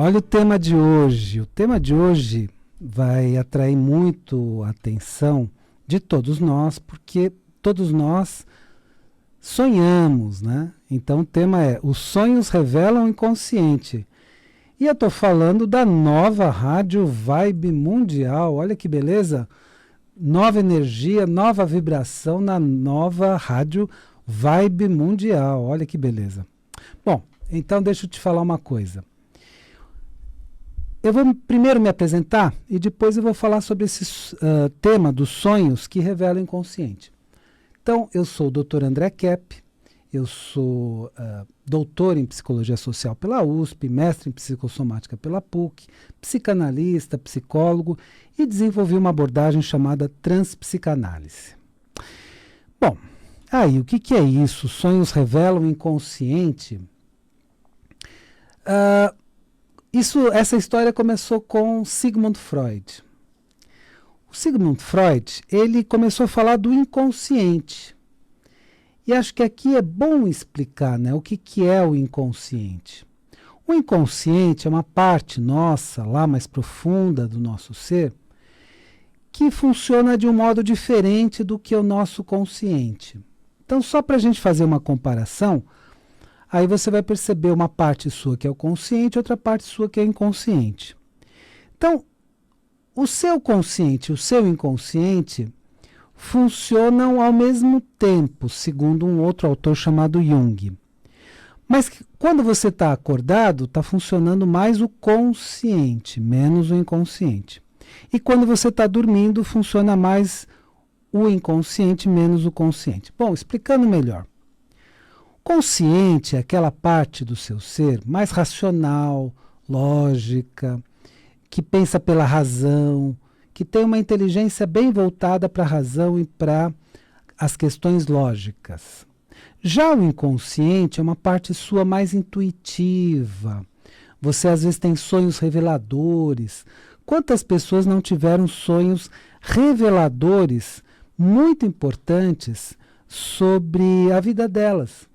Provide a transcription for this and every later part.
Olha o tema de hoje. O tema de hoje vai atrair muito a atenção de todos nós, porque todos nós sonhamos, né? Então o tema é: os sonhos revelam o inconsciente. E eu estou falando da nova Rádio Vibe Mundial. Olha que beleza! Nova energia, nova vibração na nova Rádio Vibe Mundial. Olha que beleza. Bom, então deixa eu te falar uma coisa. Eu vou primeiro me apresentar e depois eu vou falar sobre esse tema dos sonhos que revelam o inconsciente. Então, eu sou o Dr. André Kepp, eu sou doutor em Psicologia Social pela USP, mestre em Psicossomática pela PUC, psicanalista, psicólogo e desenvolvi uma abordagem chamada Transpsicanálise. Bom, aí, o que é isso? Sonhos revelam o inconsciente? Essa história começou com Sigmund Freud. O Sigmund Freud, ele começou a falar do inconsciente. E acho que aqui é bom explicar, né, o que é o inconsciente. O inconsciente é uma parte nossa, lá mais profunda do nosso ser, que funciona de um modo diferente do que o nosso consciente. Então, só para a gente fazer uma comparação, aí você vai perceber uma parte sua que é o consciente, outra parte sua que é o inconsciente. Então, o seu consciente e o seu inconsciente funcionam ao mesmo tempo, segundo um outro autor chamado Jung. Mas quando você está acordado, está funcionando mais o consciente, menos o inconsciente. E quando você está dormindo, funciona mais o inconsciente, menos o consciente. Bom, explicando melhor. Consciente é aquela parte do seu ser mais racional, lógica, que pensa pela razão, que tem uma inteligência bem voltada para a razão e para as questões lógicas. Já o inconsciente é uma parte sua mais intuitiva. Você às vezes tem sonhos reveladores. Quantas pessoas não tiveram sonhos reveladores muito importantes sobre a vida delas?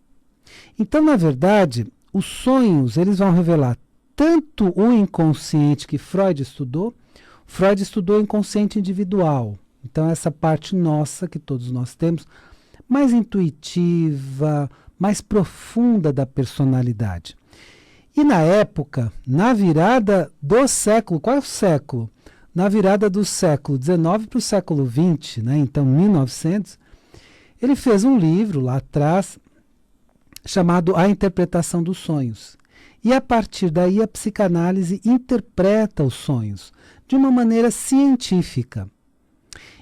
Então, na verdade, os sonhos eles vão revelar tanto o inconsciente que Freud estudou o inconsciente individual. Então, essa parte nossa, que todos nós temos, mais intuitiva, mais profunda da personalidade. E na época, na virada do século, qual é o século? Na virada do século XIX para o século XX, né? Então 1900, ele fez um livro lá atrás chamado A Interpretação dos Sonhos. E a partir daí a psicanálise interpreta os sonhos de uma maneira científica.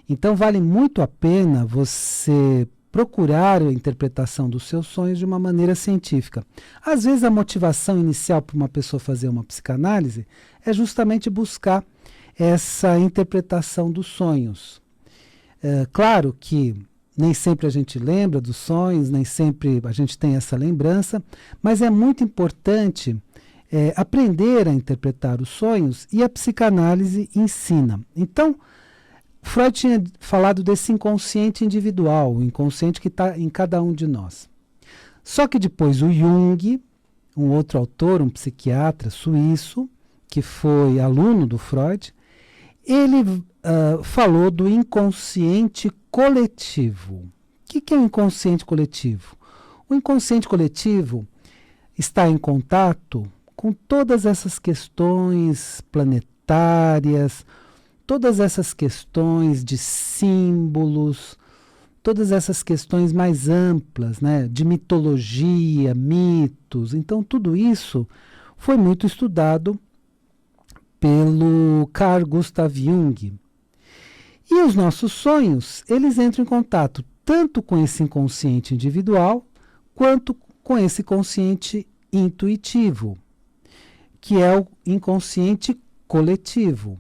Então vale muito a pena você procurar a interpretação dos seus sonhos de uma maneira científica. Às vezes a motivação inicial para uma pessoa fazer uma psicanálise é justamente buscar essa interpretação dos sonhos. Claro que nem sempre a gente lembra dos sonhos, nem sempre a gente tem essa lembrança, mas é muito importante aprender a interpretar os sonhos e a psicanálise ensina. Então, Freud tinha falado desse inconsciente individual, o inconsciente que está em cada um de nós. Só que depois o Jung, um outro autor, um psiquiatra suíço, que foi aluno do Freud, ele falou do inconsciente coletivo. O que é o inconsciente coletivo? O inconsciente coletivo está em contato com todas essas questões planetárias, todas essas questões de símbolos, todas essas questões mais amplas, né, de mitologia, mitos. Então, tudo isso foi muito estudado pelo Carl Gustav Jung. E os nossos sonhos, eles entram em contato tanto com esse inconsciente individual, quanto com esse consciente intuitivo, que é o inconsciente coletivo.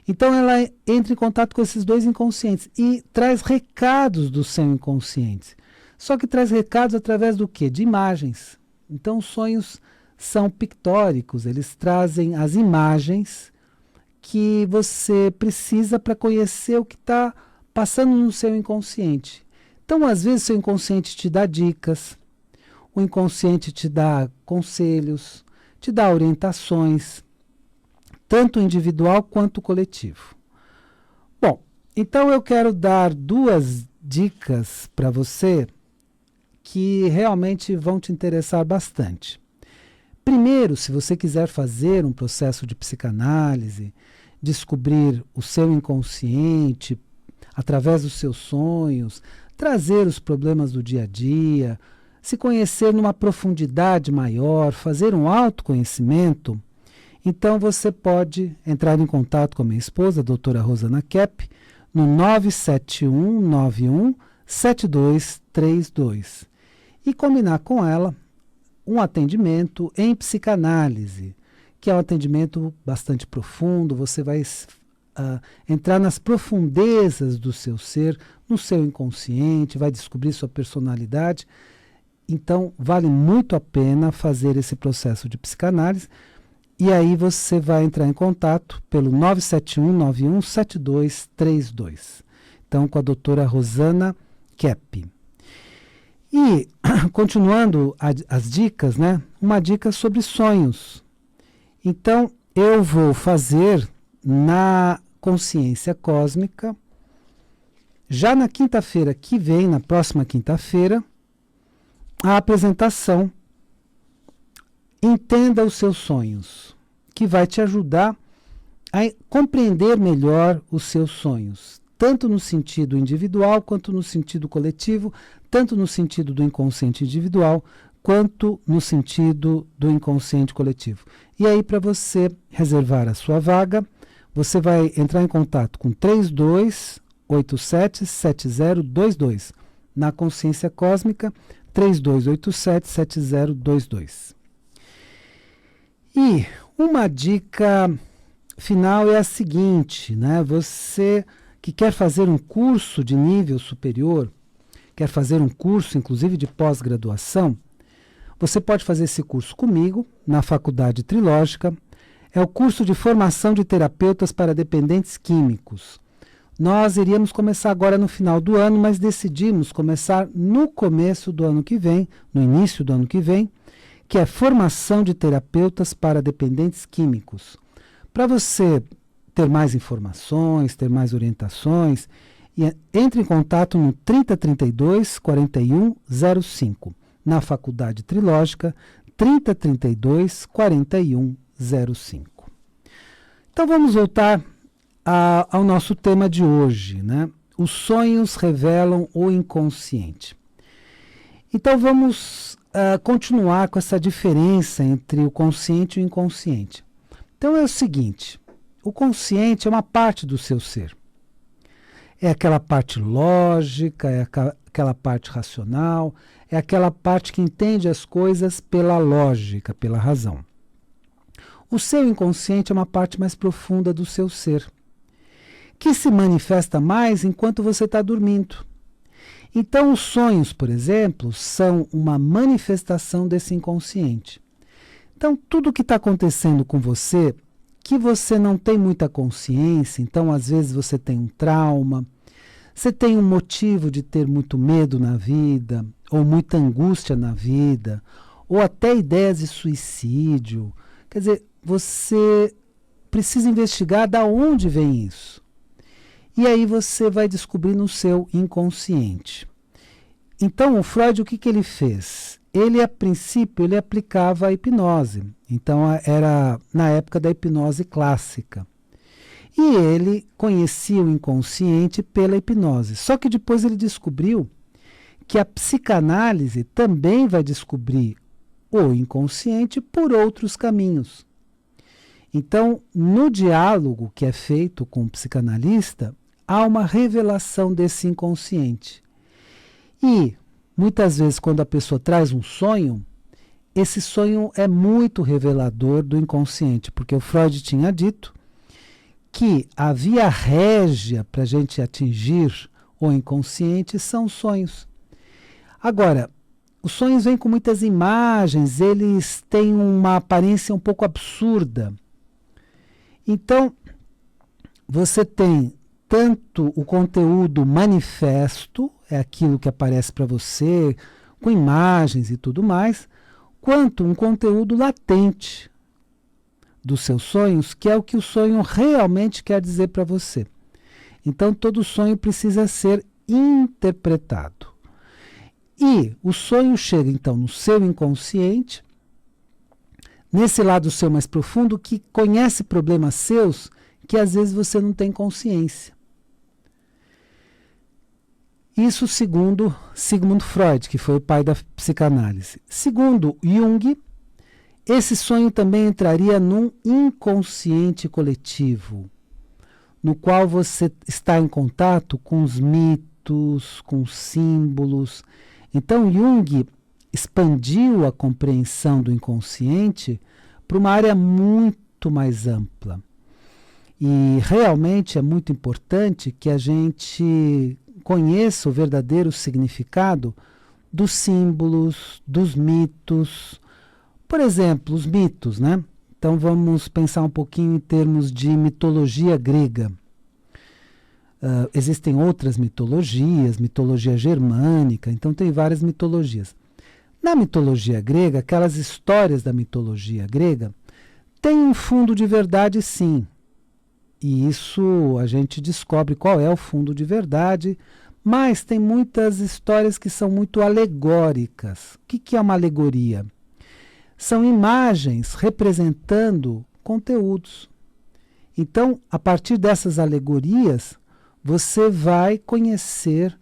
Então ela entra em contato com esses dois inconscientes e traz recados do seu inconsciente. Só que traz recados através do quê? De imagens. Então os sonhos são pictóricos, eles trazem as imagens que você precisa para conhecer o que está passando no seu inconsciente. Então, às vezes, seu inconsciente te dá dicas, o inconsciente te dá conselhos, te dá orientações. tanto individual quanto coletivo. Bom, então eu quero dar 2 dicas para você que realmente vão te interessar bastante. Primeiro, se você quiser fazer um processo de psicanálise, descobrir o seu inconsciente através dos seus sonhos, trazer os problemas do dia a dia, se conhecer numa profundidade maior, fazer um autoconhecimento, então você pode entrar em contato com a minha esposa, a doutora Rosana Kepp, no 971917232 e combinar com ela um atendimento em psicanálise, que é um atendimento bastante profundo. Você vai entrar nas profundezas do seu ser, no seu inconsciente, vai descobrir sua personalidade. Então, vale muito a pena fazer esse processo de psicanálise. E aí você vai entrar em contato pelo 971917232. Então, com a doutora Rosana Kepp. E, continuando as dicas, né? Uma dica sobre sonhos. Então, eu vou fazer na consciência cósmica, já na quinta-feira que vem, na próxima quinta-feira, a apresentação Entenda os seus sonhos, que vai te ajudar a compreender melhor os seus sonhos, tanto no sentido individual quanto no sentido coletivo, tanto no sentido do inconsciente individual quanto no sentido do inconsciente coletivo. E aí, para você reservar a sua vaga, você vai entrar em contato com 3287-7022, na consciência cósmica, 3287-7022. E uma dica final é a seguinte, né? Você que quer fazer um curso de nível superior, quer fazer um curso, inclusive de pós-graduação, você pode fazer esse curso comigo, na Faculdade Trilógica. É o curso de formação de terapeutas para dependentes químicos. Nós iríamos começar agora no final do ano, mas decidimos começar no começo do ano que vem, no início do ano que vem, que é formação de terapeutas para dependentes químicos. Para você ter mais informações, ter mais orientações, entre em contato no 3032-4105, na Faculdade Trilógica, 3032-4105. Então vamos voltar ao nosso tema de hoje, né? Os sonhos revelam o inconsciente. Então vamos continuar com essa diferença entre o consciente e o inconsciente. Então é o seguinte, o consciente é uma parte do seu ser. É aquela parte lógica, é aquela parte racional, é aquela parte que entende as coisas pela lógica, pela razão. O seu inconsciente é uma parte mais profunda do seu ser, que se manifesta mais enquanto você está dormindo. Então, os sonhos, por exemplo, são uma manifestação desse inconsciente. Então, tudo que está acontecendo com você, que você não tem muita consciência, então, às vezes, você tem um trauma, você tem um motivo de ter muito medo na vida, ou muita angústia na vida, ou até ideias de suicídio. Quer dizer, você precisa investigar de onde vem isso. E aí você vai descobrir no seu inconsciente. Então, o Freud, o que ele fez? Ele, a princípio, ele aplicava a hipnose. Então, era na época da hipnose clássica. E ele conhecia o inconsciente pela hipnose. Só que depois ele descobriu que a psicanálise também vai descobrir o inconsciente por outros caminhos. Então, no diálogo que é feito com o psicanalista, há uma revelação desse inconsciente. E, muitas vezes, quando a pessoa traz um sonho, esse sonho é muito revelador do inconsciente, porque o Freud tinha dito que a via régia para a gente atingir o inconsciente são os sonhos. Agora, os sonhos vêm com muitas imagens, eles têm uma aparência um pouco absurda. Então, você tem tanto o conteúdo manifesto, é aquilo que aparece para você, com imagens e tudo mais, quanto um conteúdo latente. dos seus sonhos, que é o que o sonho realmente quer dizer para você. Então, todo sonho precisa ser interpretado. E o sonho chega, então, no seu inconsciente, nesse lado seu mais profundo, que conhece problemas seus que às vezes você não tem consciência. Isso segundo Sigmund Freud, que foi o pai da psicanálise. Segundo Jung, esse sonho também entraria num inconsciente coletivo, no qual você está em contato com os mitos, com os símbolos. Então, Jung expandiu a compreensão do inconsciente para uma área muito mais ampla. E realmente é muito importante que a gente conheça o verdadeiro significado dos símbolos, dos mitos. Por exemplo, os mitos, né? Então vamos pensar um pouquinho em termos de mitologia grega. Existem outras mitologias, mitologia germânica, então tem várias mitologias. Na mitologia grega, aquelas histórias da mitologia grega têm um fundo de verdade, sim. E isso a gente descobre qual é o fundo de verdade, mas tem muitas histórias que são muito alegóricas. O que é uma alegoria? São imagens representando conteúdos. Então, a partir dessas alegorias, você vai conhecer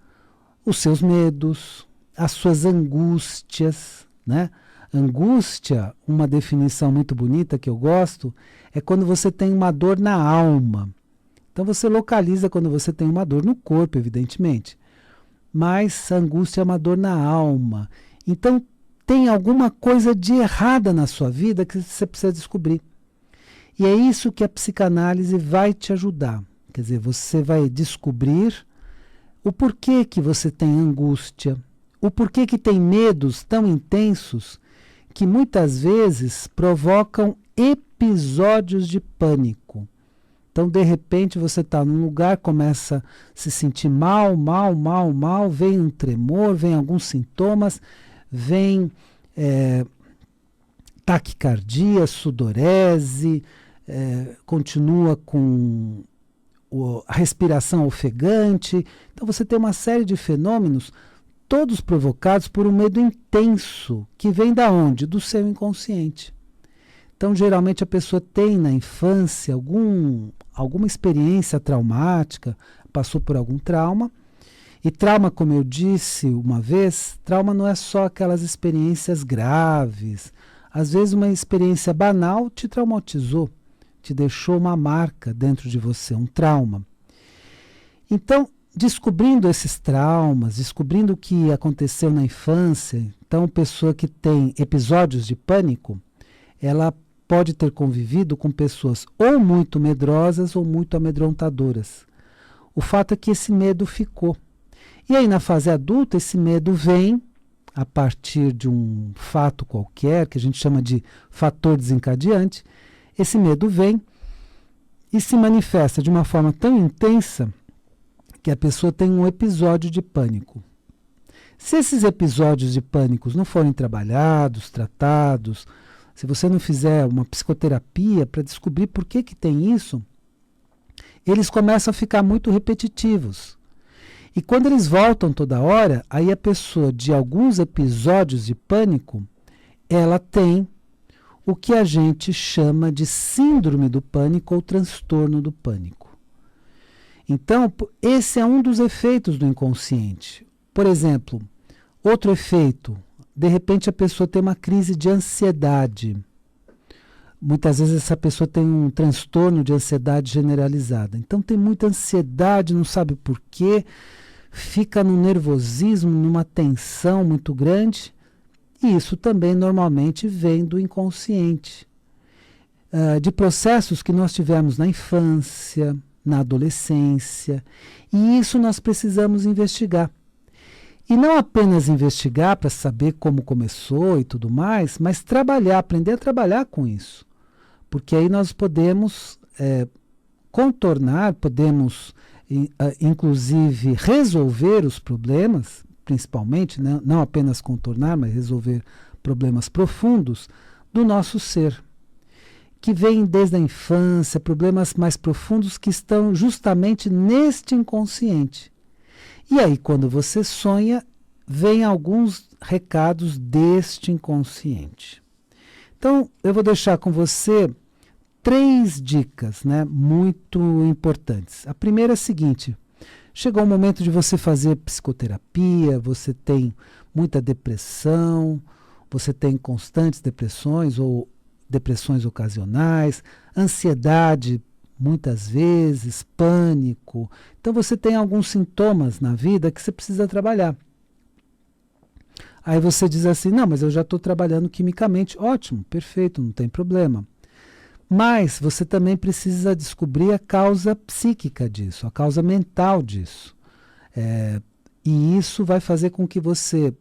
os seus medos, as suas angústias, né? Angústia, uma definição muito bonita que eu gosto, é quando você tem uma dor na alma. Então você localiza quando você tem uma dor no corpo, evidentemente. Mas a angústia é uma dor na alma. Então tem alguma coisa de errada na sua vida que você precisa descobrir. E é isso que a psicanálise vai te ajudar. Quer dizer, você vai descobrir o porquê que você tem angústia, o porquê que tem medos tão intensos que muitas vezes provocam episódios de pânico. Então, de repente, você está num lugar, começa a se sentir mal, vem um tremor, vem alguns sintomas, vem taquicardia, sudorese, continua com a respiração ofegante. Então, você tem uma série de fenômenos, todos provocados por um medo intenso, que vem da onde? Do seu inconsciente. Então, geralmente, a pessoa tem na infância alguma experiência traumática, passou por algum trauma. E trauma, como eu disse uma vez, trauma não é só aquelas experiências graves. Às vezes, uma experiência banal te traumatizou, te deixou uma marca dentro de você, um trauma. Então, descobrindo esses traumas, descobrindo o que aconteceu na infância, então, pessoa que tem episódios de pânico, ela pode ter convivido com pessoas ou muito medrosas ou muito amedrontadoras. O fato é que esse medo ficou. E aí, na fase adulta, esse medo vem a partir de um fato qualquer, que a gente chama de fator desencadeante. Esse medo vem e se manifesta de uma forma tão intensa que a pessoa tem um episódio de pânico. Se esses episódios de pânico não forem trabalhados, tratados, se você não fizer uma psicoterapia para descobrir por que tem isso, eles começam a ficar muito repetitivos. E quando eles voltam toda hora, aí a pessoa de alguns episódios de pânico, ela tem o que a gente chama de síndrome do pânico ou transtorno do pânico. Então, esse é um dos efeitos do inconsciente. Por exemplo, outro efeito, de repente a pessoa tem uma crise de ansiedade. Muitas vezes essa pessoa tem um transtorno de ansiedade generalizada. Então tem muita ansiedade, não sabe por quê, fica num nervosismo, numa tensão muito grande. E isso também normalmente vem do inconsciente. De processos que nós tivemos na infância, na adolescência. E isso nós precisamos investigar. E não apenas investigar para saber como começou e tudo mais, mas trabalhar, aprender a trabalhar com isso. Porque aí nós podemos contornar, podemos inclusive resolver os problemas, principalmente, né? Não apenas contornar, mas resolver problemas profundos do nosso ser. que vêm desde a infância, problemas mais profundos que estão justamente neste inconsciente. E aí, quando você sonha, vem alguns recados deste inconsciente. Então, eu vou deixar com você 3 dicas, né, muito importantes. A primeira é a seguinte: chegou o momento de você fazer psicoterapia, você tem muita depressão, você tem constantes depressões ou depressões ocasionais, ansiedade muitas vezes, pânico. Então você tem alguns sintomas na vida que você precisa trabalhar. Aí você diz assim, não, mas eu já estou trabalhando quimicamente. Ótimo, perfeito, não tem problema. Mas você também precisa descobrir a causa psíquica disso, a causa mental disso. E isso vai fazer com que você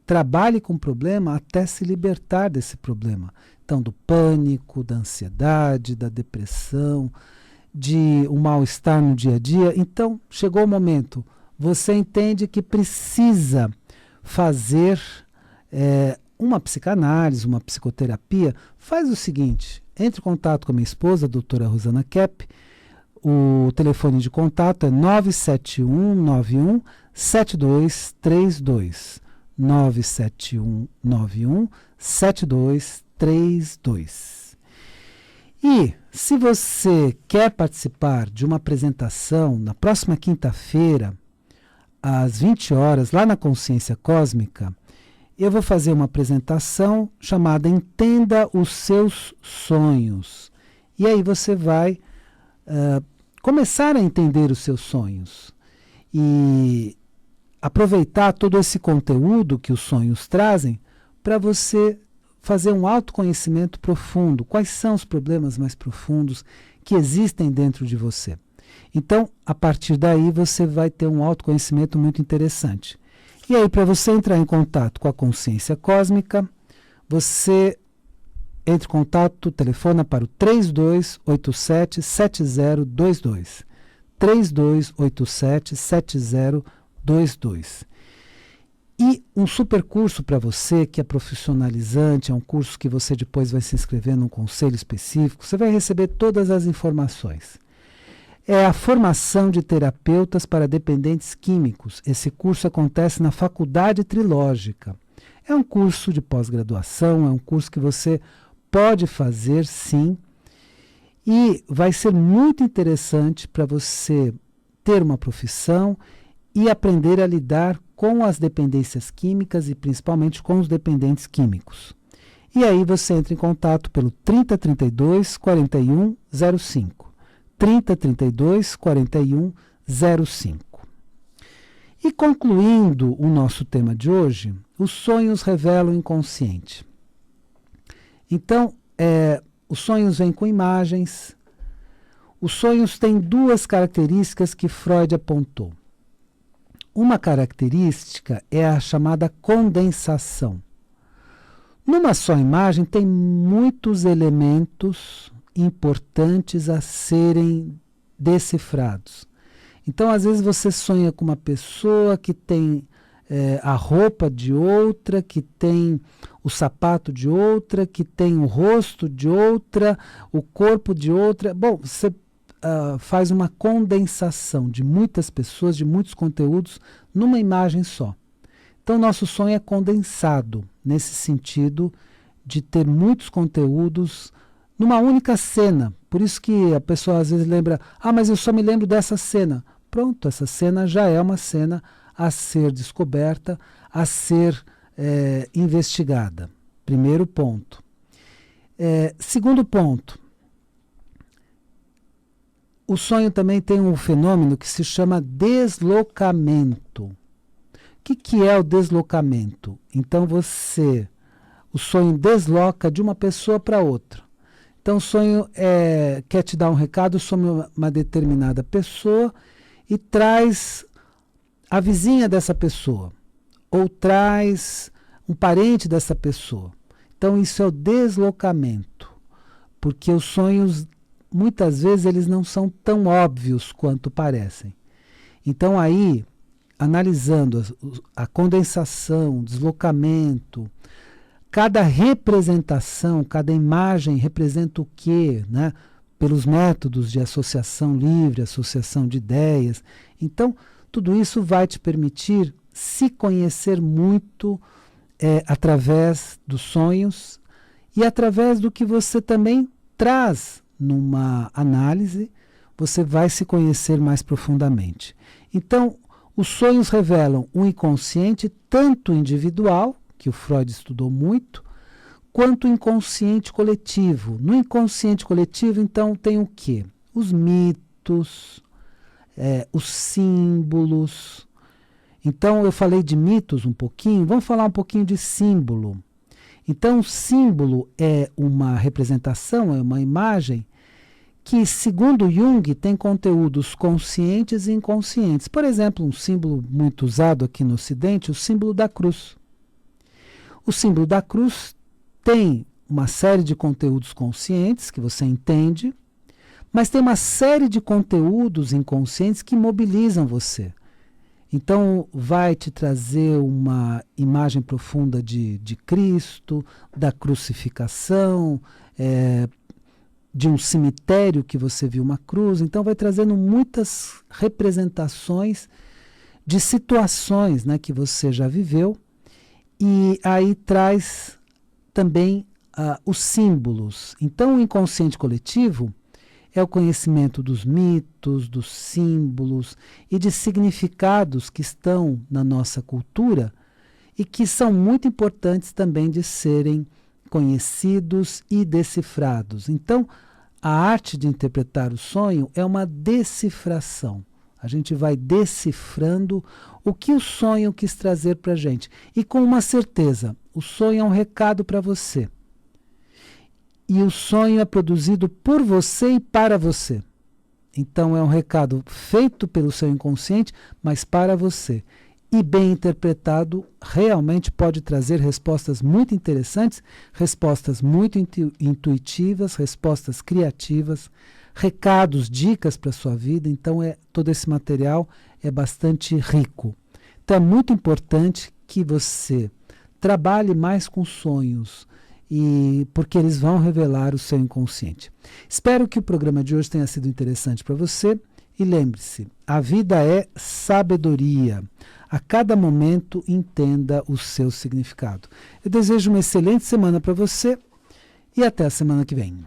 trabalhe com o problema até se libertar desse problema. Então, do pânico, da ansiedade, da depressão, de um mal-estar no dia a dia. Então, chegou o momento, você entende que precisa fazer uma psicanálise, uma psicoterapia. Faz o seguinte, entre em contato com a minha esposa, a doutora Rosana Kepp. O telefone de contato é 97191-7232. 97191-7232. E se você quer participar de uma apresentação na próxima quinta-feira, às 20 horas, lá na Consciência Cósmica, eu vou fazer uma apresentação chamada Entenda os Seus Sonhos. E aí você vai começar a entender os seus sonhos e aproveitar todo esse conteúdo que os sonhos trazem para você fazer um autoconhecimento profundo. Quais são os problemas mais profundos que existem dentro de você? Então, a partir daí, você vai ter um autoconhecimento muito interessante. E aí, para você entrar em contato com a consciência cósmica, você entra em contato, telefona para o 3287-7022. 3287-7022. E um super curso para você que é profissionalizante, é um curso que você depois vai se inscrever num conselho específico, você vai receber todas as informações. É a formação de terapeutas para dependentes químicos. Esse curso acontece na Faculdade Trilógica. É um curso de pós-graduação, é um curso que você pode fazer sim, e vai ser muito interessante para você ter uma profissão e aprender a lidar com as dependências químicas e principalmente com os dependentes químicos. E aí você entra em contato pelo 3032 4105. 3032 4105. E concluindo o nosso tema de hoje, os sonhos revelam o inconsciente. Então, os sonhos vêm com imagens. Os sonhos têm 2 características que Freud apontou. Uma característica é a chamada condensação. Numa só imagem tem muitos elementos importantes a serem decifrados. Então, às vezes você sonha com uma pessoa que tem a roupa de outra, que tem o sapato de outra, que tem o rosto de outra, o corpo de outra. Bom, você faz uma condensação de muitas pessoas, de muitos conteúdos, numa imagem só. Então, nosso sonho é condensado, nesse sentido de ter muitos conteúdos numa única cena. Por isso que a pessoa às vezes lembra, mas eu só me lembro dessa cena. Pronto, essa cena já é uma cena a ser descoberta, a ser investigada. Primeiro ponto. Segundo ponto, o sonho também tem um fenômeno que se chama deslocamento. O que é o deslocamento? Então o sonho desloca de uma pessoa para outra. Então o sonho quer te dar um recado sobre uma determinada pessoa e traz a vizinha dessa pessoa, ou traz um parente dessa pessoa. Então isso é o deslocamento, porque os sonhos, muitas vezes, eles não são tão óbvios quanto parecem. Então aí, analisando a condensação, o deslocamento, cada representação, cada imagem representa o quê, né? Pelos métodos de associação livre, associação de ideias. Então, tudo isso vai te permitir se conhecer muito através dos sonhos e através do que você também traz numa análise, você vai se conhecer mais profundamente. Então, os sonhos revelam um inconsciente tanto individual, que o Freud estudou muito, quanto inconsciente coletivo. No inconsciente coletivo, então, tem o quê? Os mitos, os símbolos. Então, eu falei de mitos um pouquinho, vamos falar um pouquinho de símbolo. Então, o símbolo é uma representação, é uma imagem que, segundo Jung, tem conteúdos conscientes e inconscientes. Por exemplo, um símbolo muito usado aqui no Ocidente, o símbolo da cruz. O símbolo da cruz tem uma série de conteúdos conscientes que você entende, mas tem uma série de conteúdos inconscientes que mobilizam você. Então, vai te trazer uma imagem profunda de Cristo, da crucificação, de um cemitério que você viu uma cruz. Então, vai trazendo muitas representações de situações, né, que você já viveu. E aí traz também os símbolos. Então, o inconsciente coletivo é o conhecimento dos mitos, dos símbolos e de significados que estão na nossa cultura e que são muito importantes também de serem conhecidos e decifrados. Então, a arte de interpretar o sonho é uma decifração. A gente vai decifrando o que o sonho quis trazer para a gente. E com uma certeza, o sonho é um recado para você. E o sonho é produzido por você e para você. Então é um recado feito pelo seu inconsciente, mas para você. E bem interpretado, realmente pode trazer respostas muito interessantes, respostas muito intuitivas, respostas criativas, recados, dicas para a sua vida. Então todo esse material é bastante rico. Então é muito importante que você trabalhe mais com sonhos, porque eles vão revelar o seu inconsciente. Espero que o programa de hoje tenha sido interessante para você. E lembre-se, a vida é sabedoria. A cada momento entenda o seu significado. Eu desejo uma excelente semana para você e até a semana que vem.